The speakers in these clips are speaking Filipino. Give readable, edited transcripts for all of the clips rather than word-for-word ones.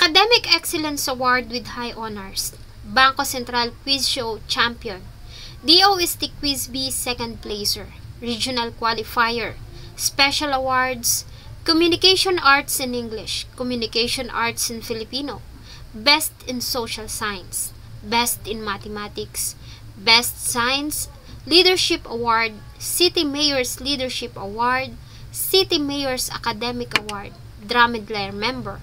Academic Excellence Award with High Honors, Bangko Sentral Quiz Show Champion, DOST Quiz B Second Placer, Regional Qualifier, Special Awards, Communication Arts in English, Communication Arts in Filipino, Best in Social Science, Best in Mathematics, Best Science, Leadership Award, City Mayor's Leadership Award, City Mayor's Academic Award, Drumhead Member,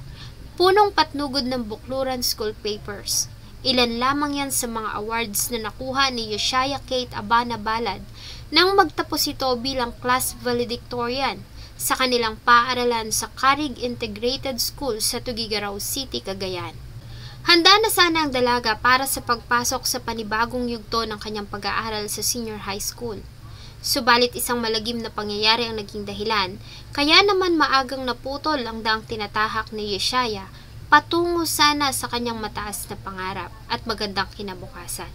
Punong Patnugod ng Bukluran School Papers. Ilan lamang yan sa mga awards na nakuha ni Yeshaya Kate Abana Balad nang magtapos ito bilang class valedictorian sa kanilang paaralan sa Carig Integrated School sa Tuguegarao City, Cagayan. Handa na sana ang dalaga para sa pagpasok sa panibagong yugto ng kanyang pag-aaral sa senior high school. Subalit isang malagim na pangyayari ang naging dahilan, kaya naman maagang naputol ang daang tinatahak ni Yeshaya patungo sana sa kanyang mataas na pangarap at magandang kinabukasan.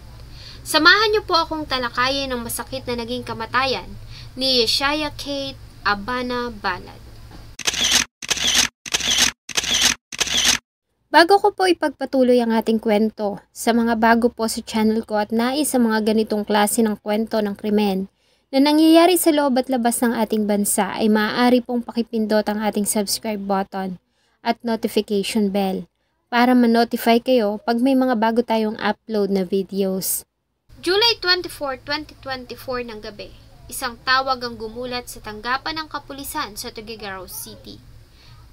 Samahan niyo po akong talakayin ang masakit na naging kamatayan ni Yeshaya Kate Abana Balad. Bago ko po ipagpatuloy ang ating kwento, sa mga bago po sa channel ko at nais sa mga ganitong klase ng kwento ng krimen na nangyayari sa loob at labas ng ating bansa ay maaari pong pakipindot ang ating subscribe button at notification bell para ma-notify kayo pag may mga bago tayong upload na videos. July 24, 2024 ng gabi, isang tawag ang gumulat sa tanggapan ng kapulisan sa Tuguegarao City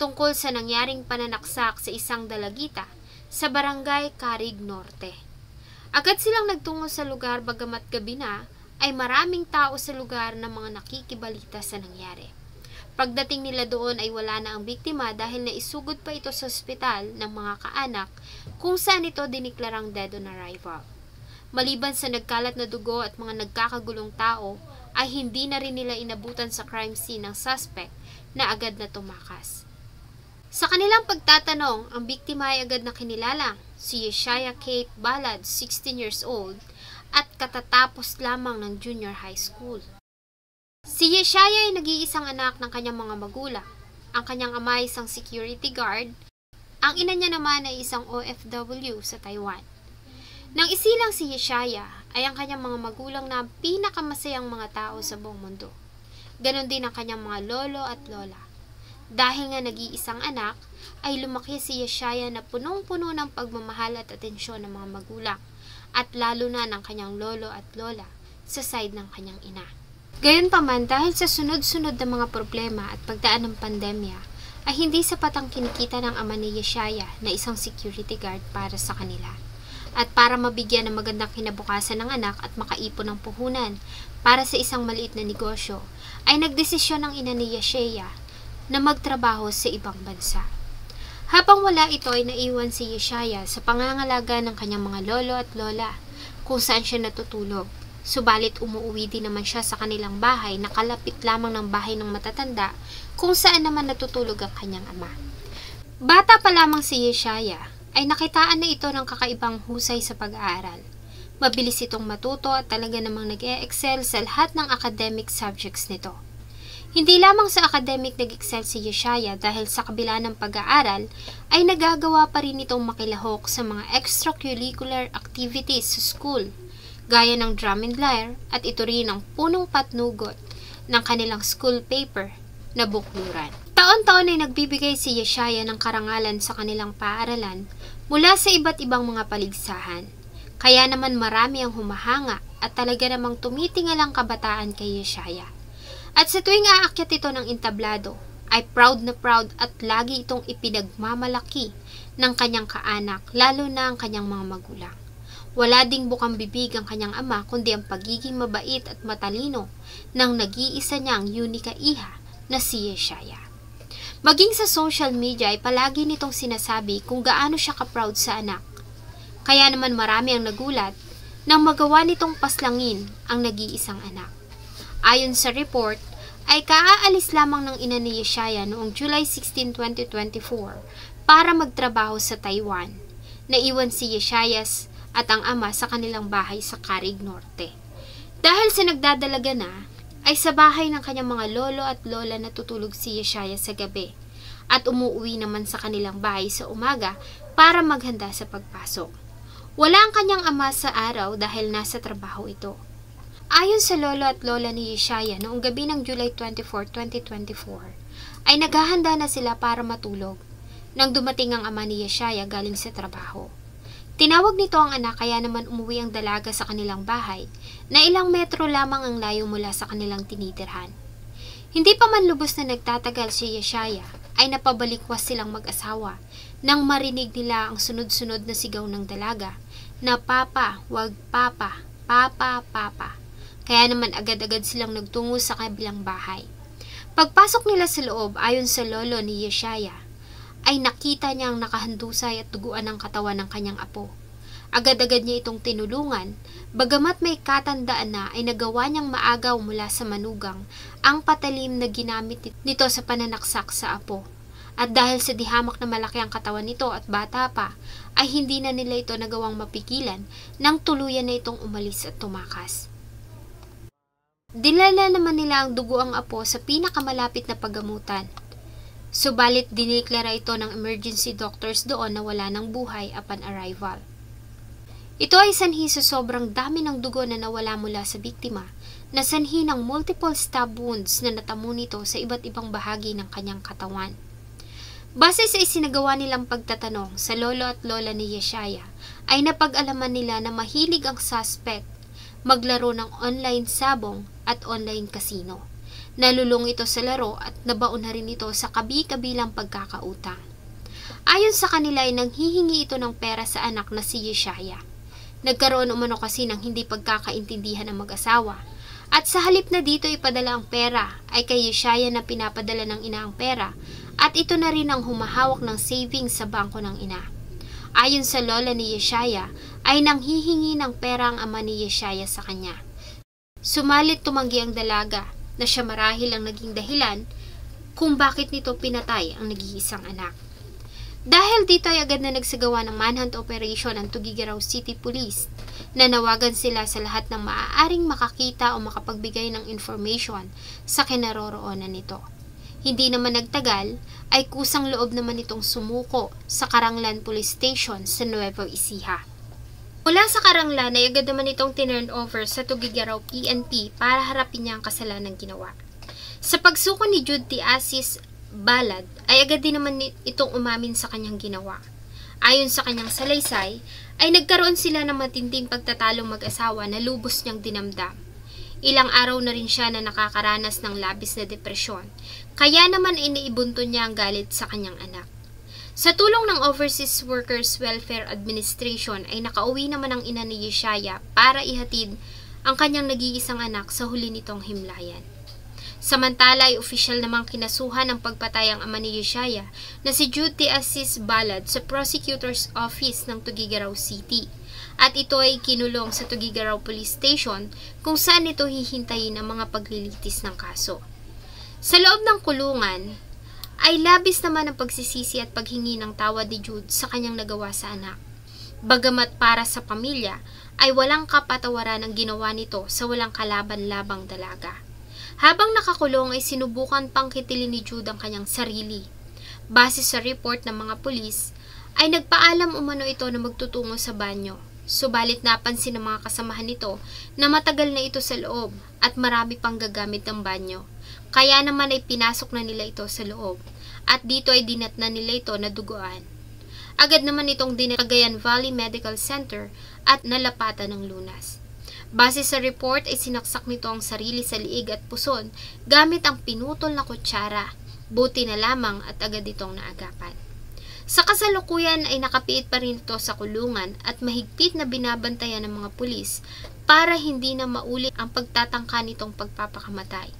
tungkol sa nangyaring pananaksak sa isang dalagita sa barangay Carig Norte. Agad silang nagtungo sa lugar bagamat gabi na ay maraming tao sa lugar na mga nakikibalita sa nangyari. Pagdating nila doon ay wala na ang biktima dahil naisugod pa ito sa ospital ng mga kaanak kung saan ito diniklarang dead on arrival. Maliban sa nagkalat na dugo at mga nagkakagulong tao, ay hindi na rin nila inabutan sa crime scene ng suspect na agad na tumakas. Sa kanilang pagtatanong, ang biktima ay agad na kinilala, si Yeshaya Kate Balad, 16 years old, at katatapos lamang ng junior high school. Si Yeshaya ay nag-iisang anak ng kanyang mga magulang. Ang kanyang ama ay isang security guard, ang ina niya naman ay isang OFW sa Taiwan. Nang isilang si Yeshaya ay ang kanyang mga magulang na ang pinakamasayang mga tao sa buong mundo. Ganon din ang kanyang mga lolo at lola. Dahil nga nag-iisang anak, ay lumaki si Yeshaya na punong-puno ng pagmamahal at atensyon ng mga magulang, at lalo na ng kanyang lolo at lola sa side ng kanyang ina. Gayunpaman, dahil sa sunod-sunod na mga problema at pagdaan ng pandemya, ay hindi sapat ang kinikita ng ama ni Yeshaya na isang security guard para sa kanila. At para mabigyan ng magandang kinabukasan ng anak at makaipon ng puhunan para sa isang maliit na negosyo, ay nagdesisyon ang ina ni Yeshaya na magtrabaho sa ibang bansa. Habang wala ito ay naiwan si Yeshaya sa pangangalaga ng kanyang mga lolo at lola kung saan siya natutulog. Subalit umuwi din naman siya sa kanilang bahay na kalapit lamang ng bahay ng matatanda kung saan naman natutulog ang kanyang ama. Bata pa lamang si Yeshaya ay nakitaan na ito ng kakaibang husay sa pag-aaral. Mabilis itong matuto at talaga namang nag-e-excel sa lahat ng academic subjects nito. Hindi lamang sa academic nag-excel si Yeshaya dahil sa kabila ng pag-aaral ay nagagawa pa rin itong makilahok sa mga extracurricular activities sa school, gaya ng drum and lyre at ito rin ang punong patnugot ng kanilang school paper na bukluran. Taon-taon ay nagbibigay si Yeshaya ng karangalan sa kanilang paaralan mula sa iba't ibang mga paligsahan. Kaya naman marami ang humahanga at talaga namang tumitingalang kabataan kay Yeshaya. At sa tuwing aakyat ito ng entablado, ay proud na proud at lagi itong ipinagmamalaki ng kanyang kaanak, lalo na ang kanyang mga magulang. Wala ding bukang bibig ang kanyang ama kundi ang pagiging mabait at matalino ng nag-iisa niyang unika iha na si Yeshaya. Maging sa social media ay palagi nitong sinasabi kung gaano siya ka-proud sa anak. Kaya naman marami ang nagulat nang magawa nitong paslangin ang nag-iisang anak. Ayon sa report, ay kaaalis lamang ng ina ni Yeshaya noong July 16, 2024 para magtrabaho sa Taiwan. Naiwan si Yeshaya at ang ama sa kanilang bahay sa Carig Norte. Dahil sa nagdadalaga na, ay sa bahay ng kanyang mga lolo at lola natutulog si Yeshaya sa gabi at umuwi naman sa kanilang bahay sa umaga para maghanda sa pagpasok. Wala ang kanyang ama sa araw dahil nasa trabaho ito. Ayon sa lolo at lola ni Yeshaya, noong gabi ng July 24, 2024, ay naghahanda na sila para matulog nang dumating ang ama ni Yeshaya galing sa trabaho. Tinawag nito ang anak kaya naman umuwi ang dalaga sa kanilang bahay na ilang metro lamang ang layo mula sa kanilang tinitirhan. Hindi pa man lubos na nagtatagal si Yeshaya ay napabalikwas silang mag-asawa nang marinig nila ang sunod-sunod na sigaw ng dalaga na papa, wag papa, papa, papa. Kaya naman agad-agad silang nagtungo sa kabilang bahay. Pagpasok nila sa loob, ayon sa lolo ni Yeshaya, ay nakita niyang nakahandusay at duguan ang katawan ng kanyang apo. Agad-agad niya itong tinulungan, bagamat may katandaan na ay nagawa niyang maagaw mula sa manugang ang patalim na ginamit nito sa pananaksak sa apo. At dahil sa dihamak na malaki ang katawan nito at bata pa, ay hindi na nila ito nagawang mapigilan nang tuluyan na itong umalis at tumakas. Dinala naman nila ang dugo ang apo sa pinakamalapit na paggamutan. Subalit diniklara ito ng emergency doctors doon na wala ng buhay upon arrival. Ito ay sanhi sa sobrang dami ng dugo na nawala mula sa biktima, na sanhi ng multiple stab wounds na natamo nito sa iba't ibang bahagi ng kanyang katawan. Base sa isinagawa nilang pagtatanong sa lolo at lola ni Yeshaya, ay napag-alaman nila na mahilig ang suspect maglaro ng online sabong at online casino. Nalulung ito sa laro at nabaon na rin ito sa kabi-kabilang pagkakautang. Ayon sa kanila ay nanghihingi ito ng pera sa anak na si Yeshaya. Nagkaroon umano kasi ng hindi pagkakaintindihan ng mag-asawa, at sa halip na dito ipadala ang pera ay kay Yeshaya na pinapadala ng ina ang pera, at ito na rin ang humahawak ng savings sa bangko ng ina. Ayon sa lola ni Yeshaya ay nanghihingi ng pera ang ama ni Yeshaya sa kanya. Sumalit tumanggi ang dalaga na siya marahil ang naging dahilan kung bakit nito pinatay ang nag-iisang anak. Dahil dito ay agad na nagsagawa ng manhunt operation ang Tuguegarao City Police, nanawagan sila sa lahat ng maaaring makakita o makapagbigay ng information sa kinaroroonan nito. Hindi naman nagtagal ay kusang loob naman itong sumuko sa Karanglan Police Station sa Nueva Ecija. Mula sa Karanglan ay agad naman itong tinurn over sa Tuguegarao PNP para harapin niya ang kasalanang ginawa. Sa pagsuko ni Jude Tiasis Balad ay agad din naman itong umamin sa kanyang ginawa. Ayon sa kanyang salaysay, ay nagkaroon sila ng matinding pagtatalong mag-asawa na lubos niyang dinamdam. Ilang araw na rin siya na nakakaranas ng labis na depresyon, kaya naman iniibunto niya ang galit sa kanyang anak. Sa tulong ng Overseas Workers Welfare Administration ay nakauwi naman ang ina ni Yeshaya para ihatid ang kanyang nag-iisang anak sa huli nitong himlayan. Samantala ay opisyal namang kinasuhan ng pagpatay ang ama ni Yeshaya na si Jude Tiasis Balad sa Prosecutor's Office ng Tuguegarao City, at ito ay kinulong sa Tuguegarao Police Station kung saan ito hihintayin ang mga paglilitis ng kaso. Sa loob ng kulungan ay labis naman ang pagsisisi at paghingi ng tawad ni Jude sa kanyang nagawa sa anak. Bagamat para sa pamilya ay walang kapatawaran ang ginawa nito sa walang kalaban-labang dalaga. Habang nakakulong ay sinubukan pang kitilin ni Jude ang kanyang sarili. Base sa report ng mga pulis, ay nagpaalam umano ito na magtutungo sa banyo. Subalit napansin ng mga kasamahan nito na matagal na ito sa loob at marami pang gagamit ng banyo. Kaya naman ay pinasok na nila ito sa loob at dito ay dinatnan nila ito na duguan. Agad naman itong dinala sa Cagayan Valley Medical Center at nalapatan ng lunas. Base sa report ay sinaksak nito ang sarili sa liig at puson gamit ang pinutol na kutsara. Buti na lamang at agad itong naagapan. Sa kasalukuyan ay nakapiit pa rin ito sa kulungan at mahigpit na binabantayan ng mga pulis para hindi na maulit ang pagtatangka nitong pagpapakamatay.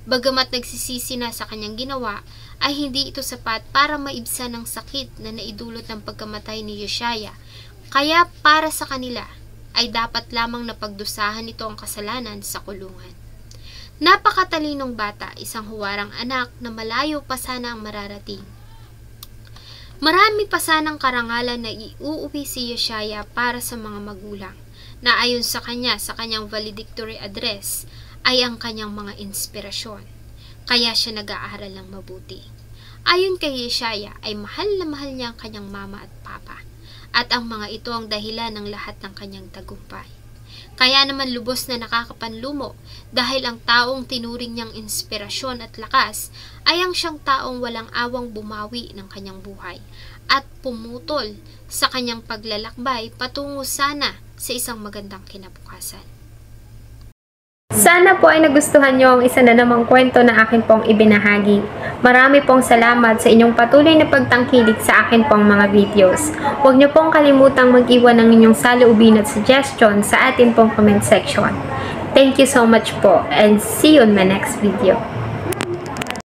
Bagamat nagsisisi na sa kanyang ginawa, ay hindi ito sapat para maibsan ang sakit na naidulot ng pagkamatay ni Yeshaya. Kaya para sa kanila, ay dapat lamang napagdusahan nito ang kasalanan sa kulungan. Napakatalinong bata, isang huwarang anak na malayo pa sana ang mararating. Marami pa sanang karangalan na iuuwi si Yeshaya para sa mga magulang, na ayon sa kanya sa kanyang valedictory address ay ang kanyang mga inspirasyon. Kaya siya nag-aaral ng mabuti. Ayon kay Yeshaya ay mahal na mahal niya ang kanyang mama at papa, at ang mga ito ang dahilan ng lahat ng kanyang tagumpay. Kaya naman lubos na nakakapanlumo dahil ang taong tinuring niyang inspirasyon at lakas ay ang siyang taong walang awang bumawi ng kanyang buhay at pumutol sa kanyang paglalakbay patungo sana sa isang magandang kinabukasan. Sana po ay nagustuhan niyo ang isa na namang kwento na akin pong ibinahagi. Marami pong salamat sa inyong patuloy na pagtangkilik sa akin pong mga videos. Huwag niyo pong kalimutang mag-iwan ng inyong saloobin at suggestion sa atin pong comment section. Thank you so much po and see you in my next video.